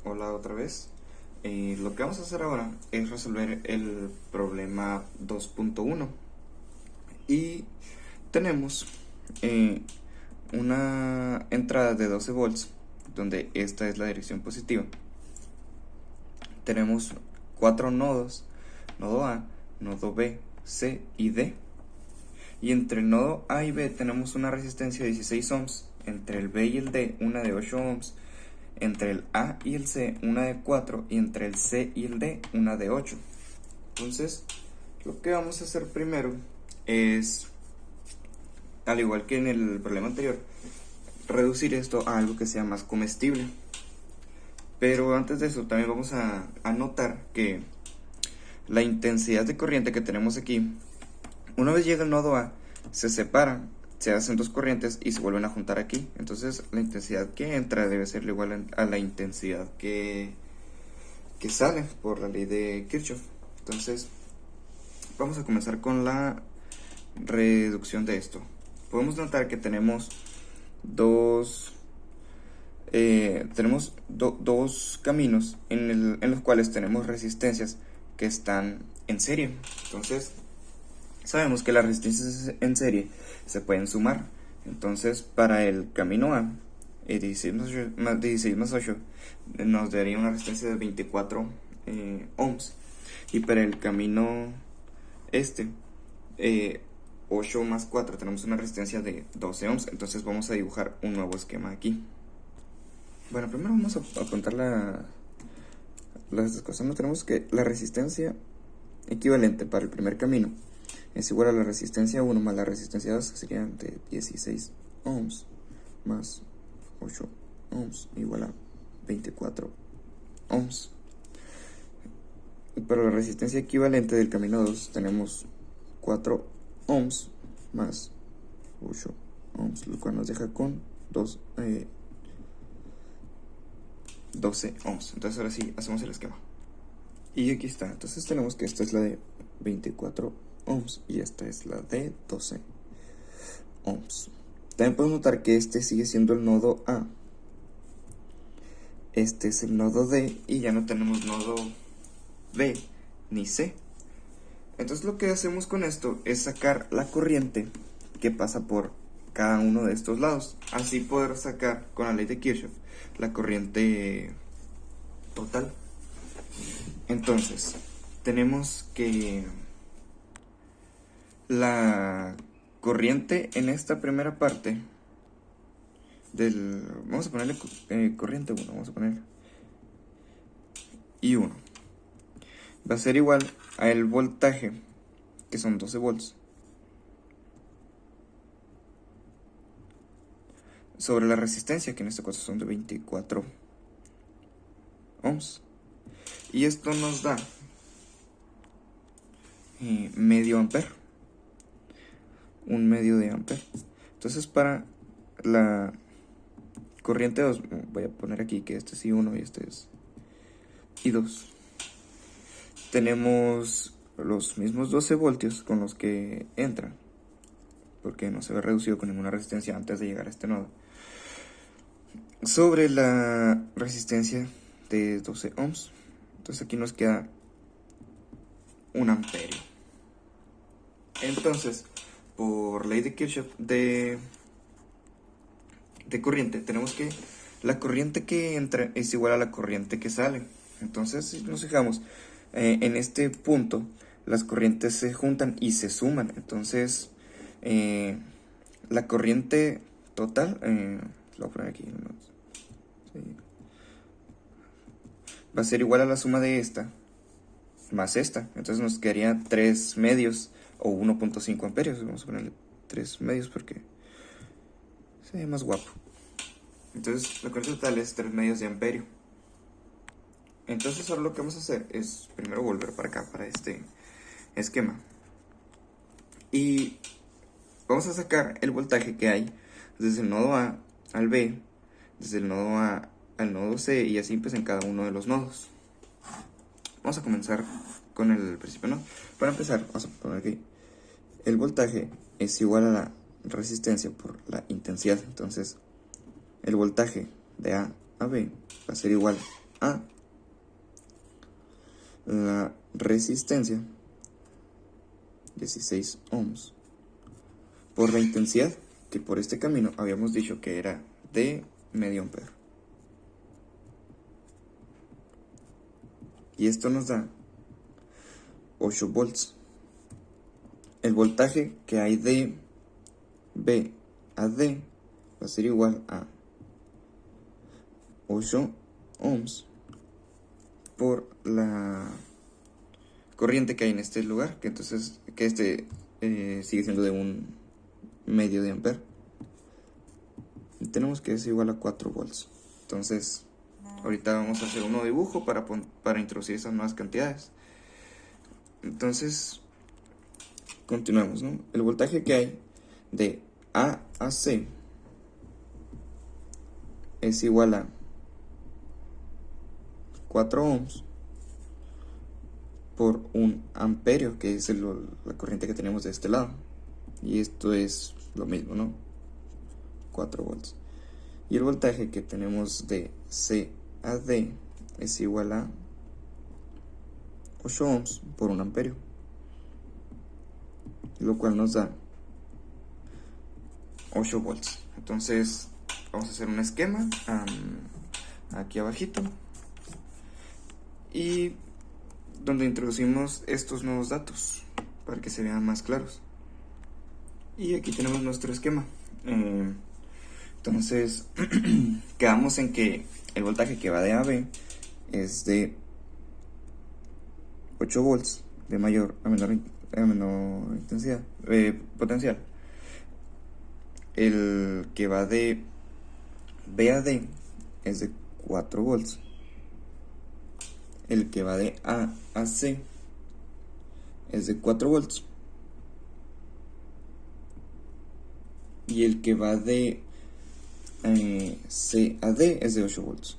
Hola otra vez. Lo que vamos a hacer ahora es resolver el problema 2.1 y tenemos una entrada de 12 volts donde esta es la dirección positiva. Tenemos 4 nodos: nodo A, nodo B, C y D, y entre el nodo A y B tenemos una resistencia de 16 ohms, entre el B y el D una de 8 ohms, entre el A y el C una de 4 y entre el C y el D una de 8. Entonces lo que vamos a hacer primero es, al igual que en el problema anterior, reducir esto a algo que sea más comestible. Pero antes de eso también vamos a notar que la intensidad de corriente que tenemos aquí, una vez llega al nodo A, se separa, se hacen dos corrientes y se vuelven a juntar aquí. Entonces la intensidad que entra debe ser igual a la intensidad que sale por la ley de Kirchhoff. Entonces vamos a comenzar con la reducción de esto. Podemos notar que tenemos dos caminos en los cuales tenemos resistencias que están en serie. Entonces sabemos que las resistencias en serie se pueden sumar. Entonces para el camino A, 16 más 8 nos daría una resistencia de 24 ohms, y para el camino 8 más 4 tenemos una resistencia de 12 ohms. Entonces vamos a dibujar un nuevo esquema aquí. Bueno, primero vamos a apuntar las cosas. No tenemos que la resistencia equivalente para el primer camino es igual a la resistencia 1 más la resistencia 2, que serían de 16 ohms más 8 ohms igual a 24 ohms. Y para la resistencia equivalente del camino 2 tenemos 4 ohms más 8 ohms, lo cual nos deja con 12 ohms. Entonces ahora sí hacemos el esquema. Y aquí está. Entonces tenemos que esta es la de 24 ohms y esta es la de 12 ohms. También podemos notar que este sigue siendo el nodo A, este es el nodo D y ya no tenemos nodo B ni C. Entonces lo que hacemos con esto es sacar la corriente que pasa por cada uno de estos lados, así poder sacar con la ley de Kirchhoff la corriente total. Entonces tenemos que la corriente en esta primera parte vamos a ponerle corriente 1, vamos a poner I1, va a ser igual a el voltaje, que son 12 volts, sobre la resistencia, que en este caso son de 24 ohms. Y esto nos da medio ampere, un medio de ampere. Entonces para la corriente 2, voy a poner aquí que este es I1 y este es I2. Tenemos los mismos 12 voltios con los que entran, porque no se ve reducido con ninguna resistencia antes de llegar a este nodo, sobre la resistencia de 12 ohms. Entonces aquí nos queda un amperio. Entonces, por ley de Kirchhoff de corriente, tenemos que la corriente que entra es igual a la corriente que sale. Entonces, si nos fijamos, en este punto las corrientes se juntan y se suman. Entonces la corriente total, lo voy a poner aquí, ¿no? Sí, va a ser igual a la suma de esta más esta. Entonces nos quedaría 3 medios o 1.5 amperios. Vamos a ponerle 3 medios porque se ve más guapo. Entonces la corriente total es 3 medios de amperio. Entonces ahora lo que vamos a hacer es primero volver para acá, para este esquema, y vamos a sacar el voltaje que hay desde el nodo A al B, desde el nodo A al nodo C, y así pues en cada uno de los nodos. Vamos a comenzar con el principio, ¿no? Para empezar, vamos a poner aquí el voltaje es igual a la resistencia por la intensidad. Entonces el voltaje de A a B va a ser igual a la resistencia 16 ohms por la intensidad que por este camino habíamos dicho que era de medio ampere. Y esto nos da 8 volts. El voltaje que hay de B a D va a ser igual a 8 ohms por la corriente que hay en este lugar, que entonces sigue siendo de un medio de ampere. Y tenemos que es igual a 4 volts. Entonces, ahorita vamos a hacer un nuevo dibujo para introducir esas nuevas cantidades. Entonces, continuamos, ¿no? El voltaje que hay de A a C es igual a 4 ohms por un amperio, que es la corriente que tenemos de este lado. Y esto es lo mismo, ¿no? 4 volts. Y el voltaje que tenemos de C a D es igual a 8 ohms por un amperio, lo cual nos da 8 volts. Entonces vamos a hacer un esquema aquí abajito, y donde introducimos estos nuevos datos para que se vean más claros. Y aquí tenemos nuestro esquema. Entonces quedamos en que el voltaje que va de A a B es de 8 volts de mayor a menor intensidad, potencial. El que va de B a D es de 4 volts. El que va de A a C es de 4 volts. Y el que va de C a D es de 8 volts.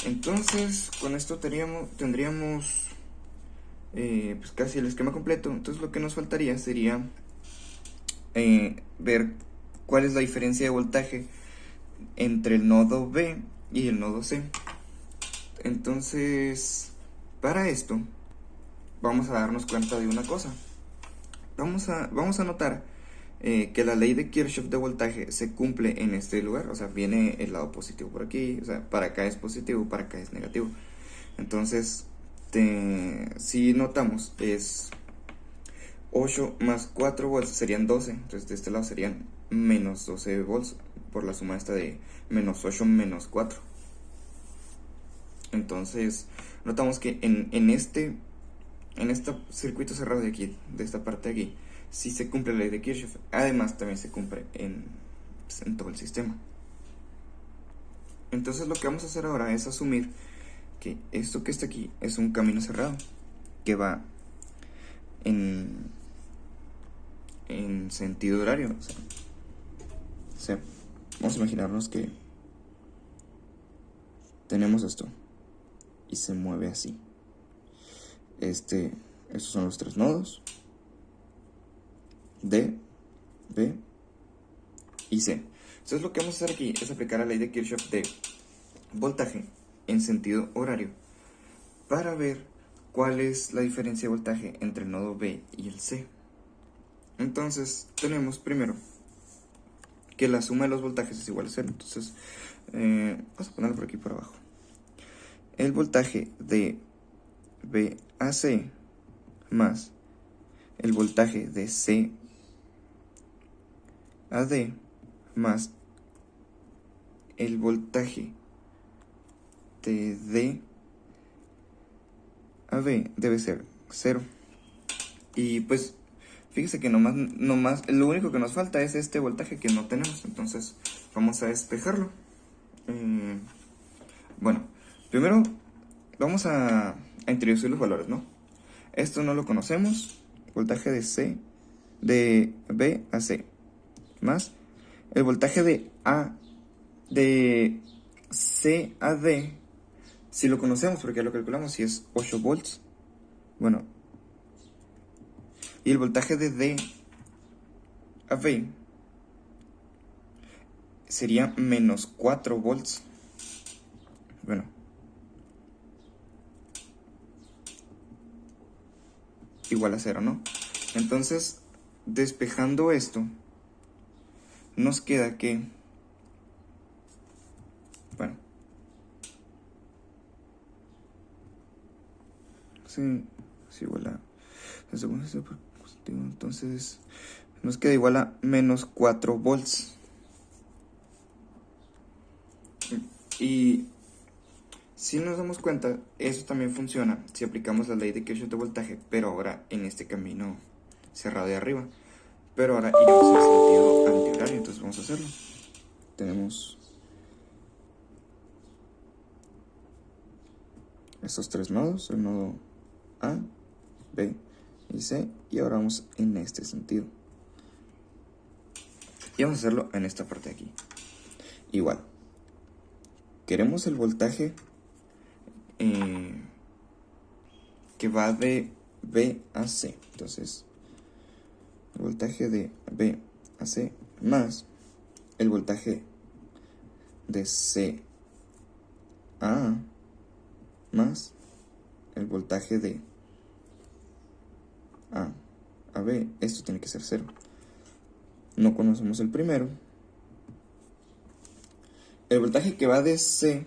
Entonces, con esto tendríamos pues casi el esquema completo. Entonces lo que nos faltaría sería ver cuál es la diferencia de voltaje entre el nodo B y el nodo C. Entonces, para esto vamos a darnos cuenta de una cosa. Vamos a notar que la ley de Kirchhoff de voltaje se cumple en este lugar. O sea, viene el lado positivo por aquí, o sea, para acá es positivo, para acá es negativo. Entonces, si notamos, es 8 más 4 volts serían 12. Entonces de este lado serían menos 12 volts por la suma esta de menos 8 menos 4. Entonces notamos que en este circuito cerrado de aquí, de esta parte de aquí, sí se cumple la ley de Kirchhoff. Además también se cumple en todo el sistema. Entonces lo que vamos a hacer ahora es asumir que esto que está aquí es un camino cerrado que va en sentido horario. O sea, vamos a imaginarnos que tenemos esto y se mueve así. Estos son los tres nodos D, B y C. Entonces lo que vamos a hacer aquí es aplicar la ley de Kirchhoff de voltaje en sentido horario para ver cuál es la diferencia de voltaje entre el nodo B y el C. Entonces tenemos primero que la suma de los voltajes es igual a 0. Entonces vamos a ponerlo por aquí por abajo. El voltaje de B a C más el voltaje de C a D más el voltaje de D a B debe ser 0. Y pues fíjese que nomás lo único que nos falta es este voltaje que no tenemos. Entonces vamos a despejarlo. Bueno, primero vamos a introducir los valores, ¿no? Esto no lo conocemos. Voltaje de B a C más el voltaje de C a D. Si lo conocemos porque ya lo calculamos, si es 8 volts. Bueno, y el voltaje de D a B sería menos 4 volts. Bueno, igual a 0, ¿no? Entonces, despejando esto, nos queda que, bueno, sí, igual a, entonces nos queda igual a menos 4 volts. Y si nos damos cuenta, eso también funciona si aplicamos la ley de Kirchhoff de voltaje, pero ahora en este camino cerrado de arriba. Pero ahora iremos en sentido antihorario, entonces vamos a hacerlo. Tenemos estos tres nodos, el nodo A, B y C, y ahora vamos en este sentido. Y vamos a hacerlo en esta parte de aquí. Igual, queremos el voltaje que va de B a C. Entonces, el voltaje de B a C más el voltaje de C a A más el voltaje de A a B. Esto tiene que ser 0. No conocemos el primero. El voltaje que va de C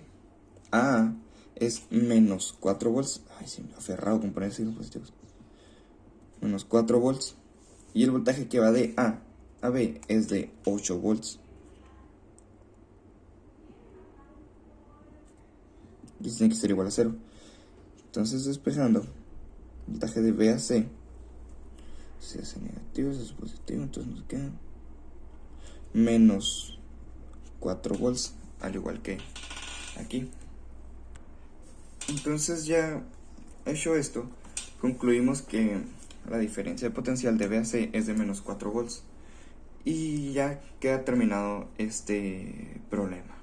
a A es menos 4 volts. Ay, sí, me he aferrado con poner signos positivos. Menos 4 volts. Y el voltaje que va de A a B es de 8 volts. Y esto tiene que ser igual a 0. Entonces, despejando, el voltaje de B a C se hace negativo, se hace positivo, entonces nos queda menos 4 volts, al igual que aquí. Entonces, ya hecho esto, concluimos que la diferencia de potencial de B a C es de menos 4 volts. Y ya queda terminado este problema.